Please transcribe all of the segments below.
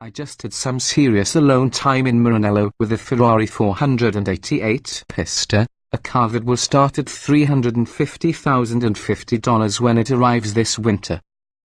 I just had some serious alone time in Maranello with the Ferrari 488 Pista, a car that will start at $350,050 when it arrives this winter.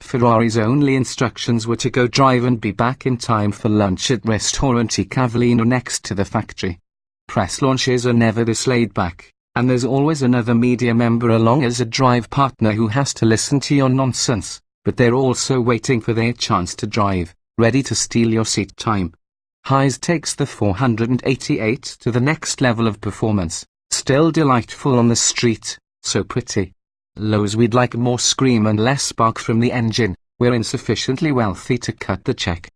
Ferrari's only instructions were to go drive and be back in time for lunch at Ristorante Cavallino next to the factory. Press launches are never this laid back, and there's always another media member along as a drive partner who has to listen to your nonsense, but they're also waiting for their chance to drive, ready to steal your seat time. Highs takes the 488 to the next level of performance, still delightful on the street, so pretty. Lows, we'd like more scream and less spark from the engine, we're insufficiently wealthy to cut the check.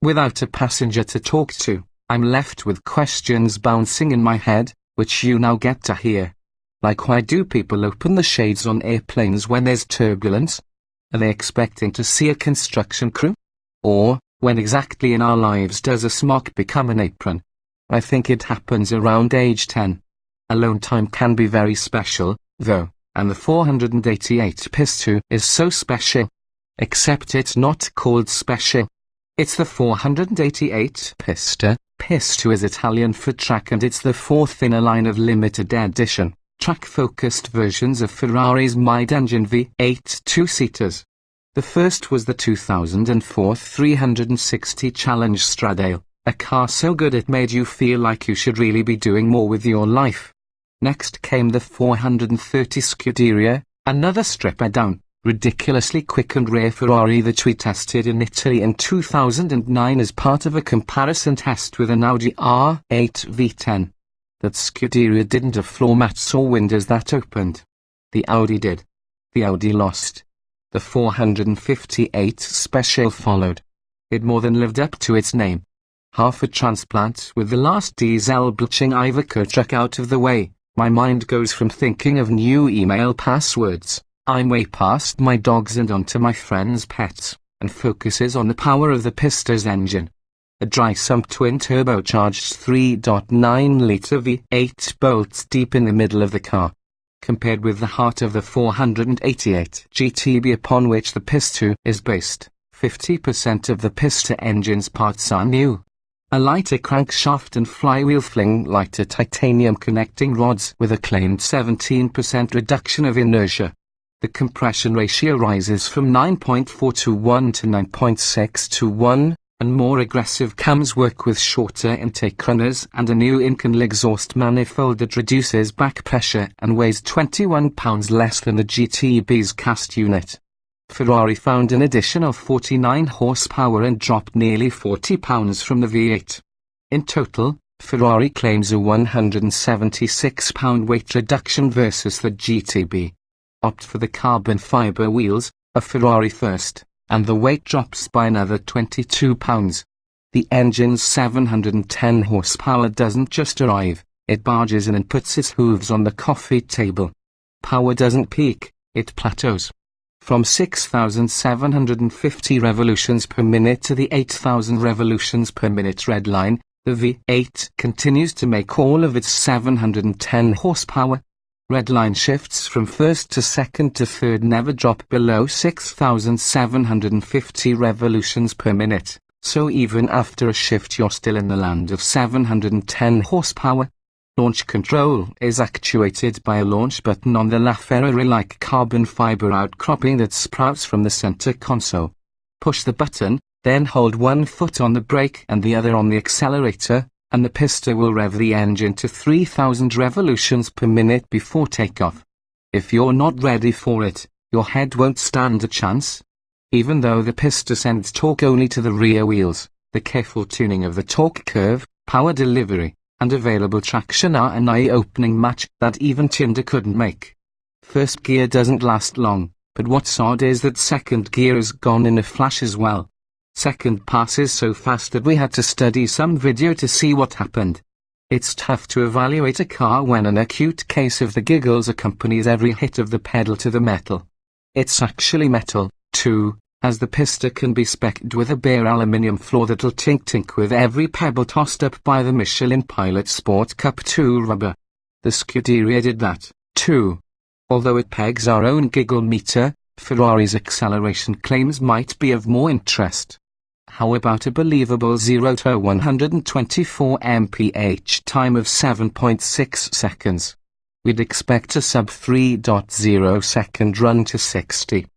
Without a passenger to talk to, I'm left with questions bouncing in my head, which you now get to hear. Like, why do people open the shades on airplanes when there's turbulence? Are they expecting to see a construction crew? Or, when exactly in our lives does a smock become an apron? I think it happens around age 10. Alone time can be very special, though, and the 488 Pista is so special. Except it's not called special. It's the 488 Pista. Pista is Italian for track, and it's the fourth in a line of limited edition, track-focused versions of Ferrari's mid-engine V8 two-seaters. The first was the 2004 360 Challenge Stradale, a car so good it made you feel like you should really be doing more with your life. Next came the 430 Scuderia, another strip-down, ridiculously quick and rare Ferrari that we tested in Italy in 2009 as part of a comparison test with an Audi R8 V10. That Scuderia didn't have floor mats or windows that opened. The Audi did. The Audi lost. The 458 Special followed. It more than lived up to its name. Half a transplant with the last diesel-belching Iveco truck out of the way. My mind goes from thinking of new email passwords, I'm way past my dogs and onto my friends' pets, and focuses on the power of the Pista's engine. A dry-sump twin-turbocharged 3.9-litre V8 bolts deep in the middle of the car. Compared with the heart of the 488 GTB upon which the Pista is based, 50% of the Pista engine's parts are new. A lighter crankshaft and flywheel fling lighter titanium connecting rods with a claimed 17% reduction of inertia. The compression ratio rises from 9.4 to 1 to 9.6 to 1, and more aggressive cams work with shorter intake runners and a new Inconel exhaust manifold that reduces back pressure and weighs 21 pounds less than the GTB's cast unit. Ferrari found an additional 49 horsepower and dropped nearly 40 pounds from the V8. In total, Ferrari claims a 176 pound weight reduction versus the GTB. Opt for the carbon fiber wheels, a Ferrari first, and the weight drops by another 22 pounds. The engine's 710 horsepower doesn't just arrive, it barges in and puts its hooves on the coffee table. Power doesn't peak, it plateaus. From 6,750 revolutions per minute to the 8,000 revolutions per minute red line, the V8 continues to make all of its 710 horsepower. Red line shifts from first to second to third never drop below 6,750 revolutions per minute, so even after a shift you're still in the land of 710 horsepower. Launch control is actuated by a launch button on the Ferrari-like carbon fiber outcropping that sprouts from the center console. Push the button, then hold one foot on the brake and the other on the accelerator, and the Pista will rev the engine to 3,000 revolutions per minute before takeoff. If you're not ready for it, your head won't stand a chance. Even though the Pista sends torque only to the rear wheels, the careful tuning of the torque curve, power delivery, and available traction are an eye-opening match that even Tinder couldn't make. First gear doesn't last long, but what's odd is that second gear is gone in a flash as well. Second passes so fast that we had to study some video to see what happened. It's tough to evaluate a car when an acute case of the giggles accompanies every hit of the pedal to the metal. It's actually metal, too, as the Pista can be spec'd with a bare aluminium floor that'll tink-tink with every pebble tossed up by the Michelin Pilot Sport Cup 2 rubber. The Scuderia did that, too. Although it pegs our own giggle meter, Ferrari's acceleration claims might be of more interest. How about a believable 0 to 124 mph time of 7.6 seconds? We'd expect a sub 3.0 second run to 60.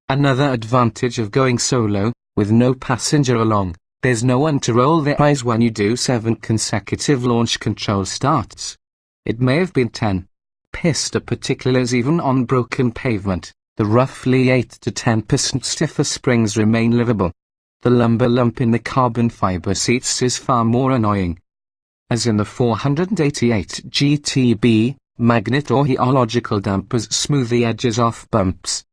Another advantage of going solo, with no passenger along, there's no one to roll their eyes when you do 7 consecutive launch control starts. It may have been 10. Pista particulars even on broken pavement, the roughly 8 to 10% stiffer springs remain livable. The lumber lump in the carbon fiber seats is far more annoying. As in the 488 GTB, magnet or geological dampers smooth the edges off bumps.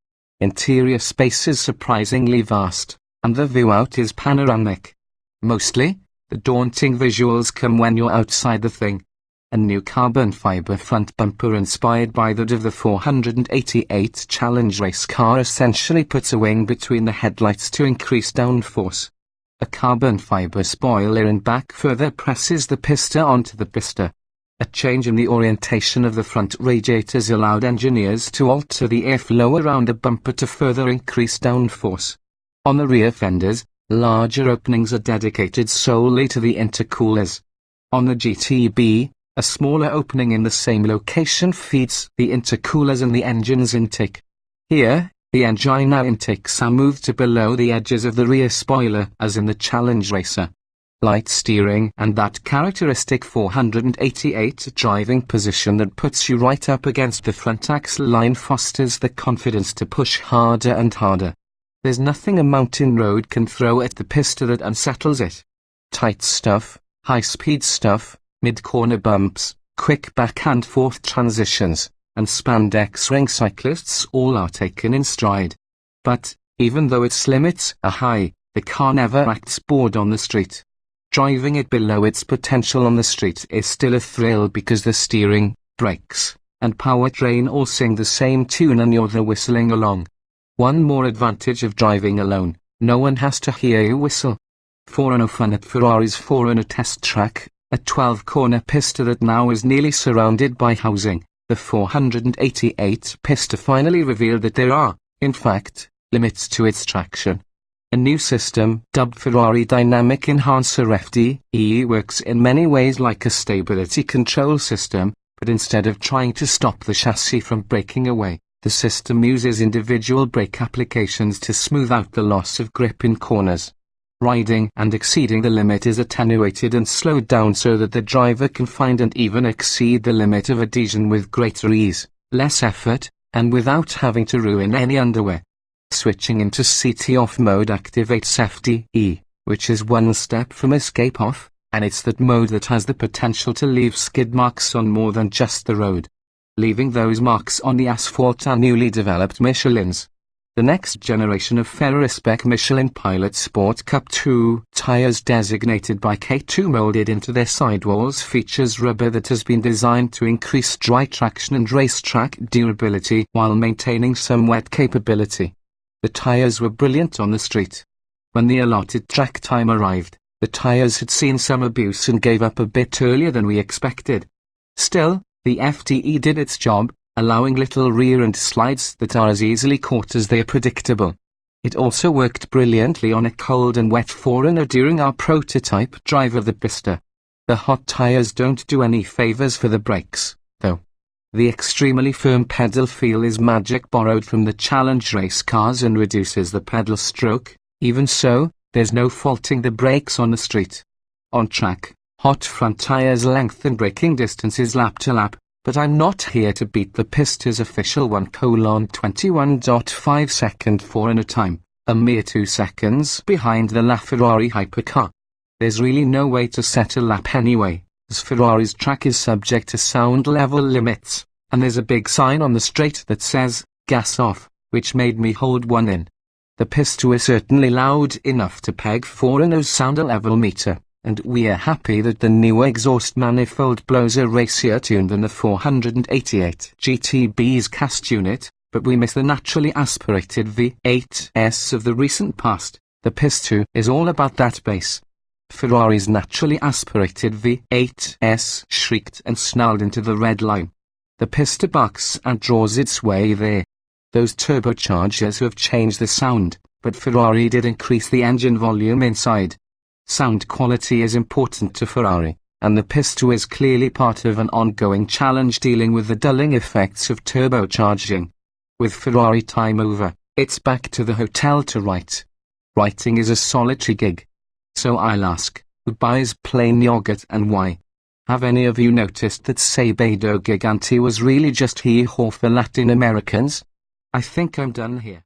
Interior space is surprisingly vast, and the view out is panoramic. Mostly, the daunting visuals come when you're outside the thing. A new carbon fiber front bumper inspired by that of the 488 Challenge race car essentially puts a wing between the headlights to increase downforce. A carbon fiber spoiler in back further presses the Pista onto the Pista. A change in the orientation of the front radiators allowed engineers to alter the airflow around the bumper to further increase downforce. On the rear fenders, larger openings are dedicated solely to the intercoolers. On the GTB, a smaller opening in the same location feeds the intercoolers and the engine's intake. Here, the angina intakes are moved to below the edges of the rear spoiler as in the Challenge Racer. Light steering and that characteristic 488 driving position that puts you right up against the front axle line fosters the confidence to push harder and harder. There's nothing a mountain road can throw at the Pista that unsettles it. Tight stuff, high-speed stuff, mid-corner bumps, quick back-and-forth transitions, and spandex ring cyclists all are taken in stride. But, even though its limits are high, the car never acts bored on the street. Driving it below its potential on the street is still a thrill because the steering, brakes, and powertrain all sing the same tune and you're there whistling along. One more advantage of driving alone, no one has to hear you whistle. 4-0 fun at Ferrari's 4-0 test track. A 12-corner Pista that now is nearly surrounded by housing. The 488 Pista finally revealed that there are, in fact, limits to its traction. A new system, dubbed Ferrari Dynamic Enhancer FDE, works in many ways like a stability control system, but instead of trying to stop the chassis from breaking away, the system uses individual brake applications to smooth out the loss of grip in corners. Riding and exceeding the limit is attenuated and slowed down so that the driver can find and even exceed the limit of adhesion with greater ease, less effort, and without having to ruin any underwear. Switching into CT off mode activates FDE, which is one step from escape off, and it's that mode that has the potential to leave skid marks on more than just the road. Leaving those marks on the asphalt are newly developed Michelins. The next generation of Ferrari-spec Michelin Pilot Sport Cup 2 tires designated by K2 molded into their sidewalls features rubber that has been designed to increase dry traction and racetrack durability while maintaining some wet capability. The tires were brilliant on the street. When the allotted track time arrived, the tires had seen some abuse and gave up a bit earlier than we expected. Still, the FDE did its job, allowing little rear end slides that are as easily caught as they are predictable. It also worked brilliantly on a cold and wet 4-0 during our prototype drive of the Pista. The hot tires don't do any favors for the brakes, though. The extremely firm pedal feel is magic borrowed from the Challenge race cars and reduces the pedal stroke. Even so, there's no faulting the brakes on the street. On track, hot front tires lengthen braking distances lap to lap, but I'm not here to beat the Pista's official 1:21.5 second 4-0 time, a mere 2 seconds behind the LaFerrari hypercar. There's really no way to set a lap anyway, as Ferrari's track is subject to sound level limits, and there's a big sign on the straight that says, gas off, which made me hold one in. The Pista is certainly loud enough to peg 4-0's sound level meter, and we are happy that the new exhaust manifold blows a racier tune than the 488 GTB's cast unit, but we miss the naturally aspirated V8s of the recent past. The Pista is all about that bass. Ferrari's naturally aspirated V8s shrieked and snarled into the red line. The Pista bucks and draws its way there. Those turbochargers have changed the sound, but Ferrari did increase the engine volume inside. Sound quality is important to Ferrari, and the Pista is clearly part of an ongoing challenge dealing with the dulling effects of turbocharging. With Ferrari time over, it's back to the hotel to write. Writing is a solitary gig. So I'll ask, who buys plain yogurt and why? Have any of you noticed that Sabado Gigante was really just hee-haw for Latin Americans? I think I'm done here.